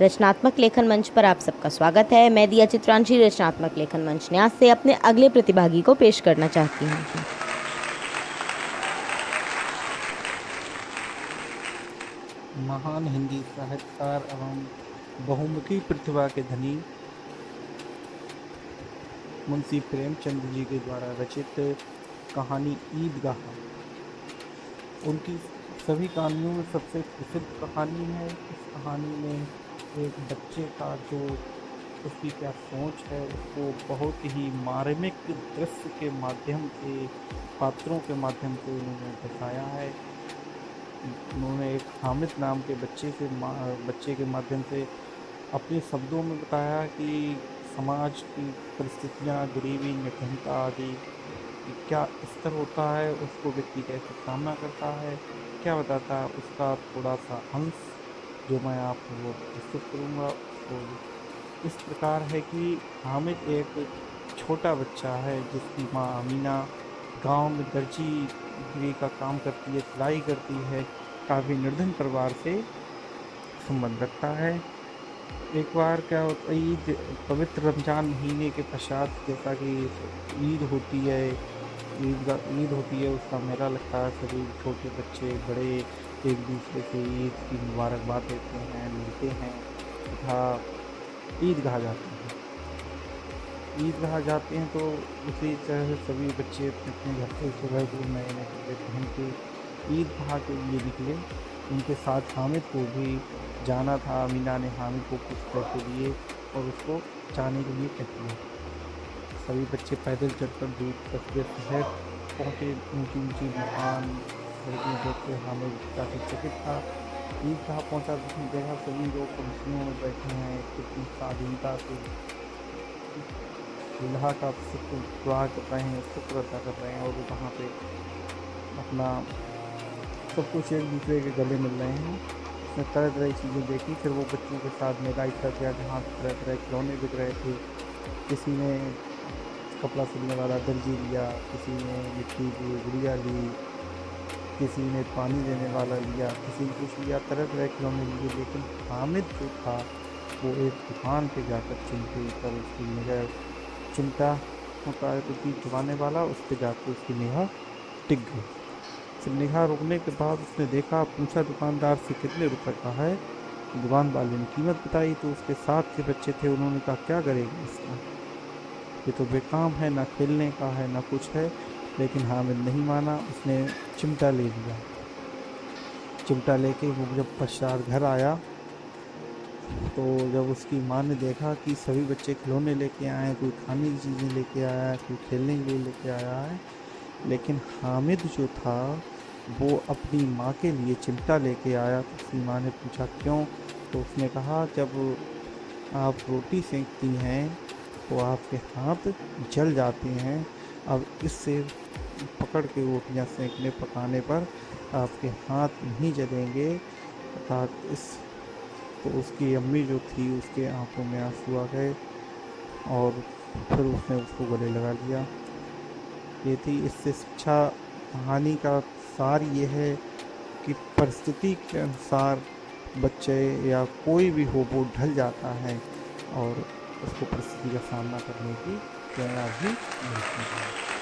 रचनात्मक लेखन मंच पर आप सबका स्वागत है। मैं दिया चित्रांशी रचनात्मक लेखन मंच न्यास से अपने अगले प्रतिभागी को पेश करना चाहती हूँ। महान हिंदी साहित्यकार एवं बहुमुखी प्रतिभा के धनी मुंशी प्रेमचंद जी के द्वारा रचित कहानी ईदगाह उनकी सभी कहानियों में सबसे प्रसिद्ध कहानी है। इस कहानी में एक बच्चे का जो उसकी क्या सोच है उसको बहुत ही मार्मिक दृश्य के माध्यम से, पात्रों के माध्यम से उन्होंने दर्शाया है। उन्होंने एक हामिद नाम के बच्चे के माध्यम से अपने शब्दों में बताया कि समाज की परिस्थितियाँ, गरीबी, निर्धनता आदि कि क्या स्तर होता है, उसको व्यक्ति कैसे सामना करता है, क्या बताता है, उसका थोड़ा सा अंश जो मैं आपको प्रस्तुत करूँगा। उसको इस प्रकार है कि हामिद एक छोटा बच्चा है जिसकी माँ अमीना गांव में दर्जी का काम करती है, सिलाई करती है, काफ़ी निर्धन परिवार से संबंध रखता है। एक बार क्या होता है, ईद पवित्र रमजान महीने के पश्चात जैसा कि ईद होती है, ईद होती है, उसका मेला लगता है। सभी छोटे बच्चे बड़े एक दूसरे से ईद की मुबारकबाद देते हैं, मिलते हैं तथा ईदगाह जाते हैं। ईदगाह जाते हैं तो उसी तरह से सभी बच्चे अपने अपने घर से सुबह को नए नए कपड़े पहन के ईदगाह के लिए निकले। उनके साथ हामिद को भी जाना था। अमीना ने हामिद को कुछ पैसे दिए और उसको जाने के लिए कह दिया। सभी बच्चे पैदल चलकर दूर कस्बे शहर पहुँचे। ऊंची ऊंची मकान सड़कें देखते हामिद काफ़ी चकित था। ईदगाह पहुँचा तो उसने देखा सभी लोग पंक्तियों में बैठे हैं, कितनी स्वाधीनता से अल्लाह का शुक्र दुआ कर रहे हैं, शुक्र अदा कर रहे हैं और वहाँ पे अपना सब कुछ एक दूसरे के गले मिल रहे हैं। उसने तरह तरह की चीज़ें देखी। फिर वो बच्चों के साथ मेला इकट्ठा गया जहाँ तरह तरह के खिलौने बिक रहे थे। किसी ने कपड़ा सिलने वाला दर्जी लिया, किसी ने मिट्टी की गुड़िया ली, किसी ने पानी देने वाला लिया, किसी ने कुछ लिया, तरह तरह के खिलौने लिए। लेकिन हामिद जो था वो एक दुकान पे जाकर चिमटे पर उसकी निगाह, चिमटा होता है तो तीर चुबाने वाला, उस पर जाकर उसकी निगाह टिक गई। फिर निगाह रुकने के बाद उसने देखा, पूछा दुकानदार से कितने रुपए का है। दुकान वाले ने कीमत बताई तो उसके साथ के बच्चे थे, उन्होंने कहा क्या करेगा इसका, ये तो बेकाम है, ना खेलने का है ना कुछ है। लेकिन हामिद नहीं माना, उसने चिमटा ले लिया। चिमटा लेके वो जब पश्चात घर आया तो जब उसकी माँ ने देखा कि सभी बच्चे खिलौने लेके आए हैं, कोई खाने की चीज़ें लेके आया है, कोई खेलने के लिए लेके आया है, लेकिन हामिद जो था वो अपनी माँ के लिए चिमटा लेके आया। तो उसकी माँ ने पूछा क्यों, तो उसने कहा जब आप रोटी सेंकती हैं तो आपके हाथ जल जाते हैं, अब इससे पकड़ के रोटियां सेंकने पकाने पर आपके हाथ नहीं जलेंगे। अर्थात इस तो उसकी अम्मी जो थी उसके आंखों में आंसू आ गए और फिर उसने उसको गले लगा लिया। ये थी इससे शिक्षा। कहानी का सार ये है कि परिस्थिति के अनुसार बच्चे या कोई भी हो वो ढल जाता है और उसको परिस्थिति का सामना करने की प्रेरणा भी मिलती है।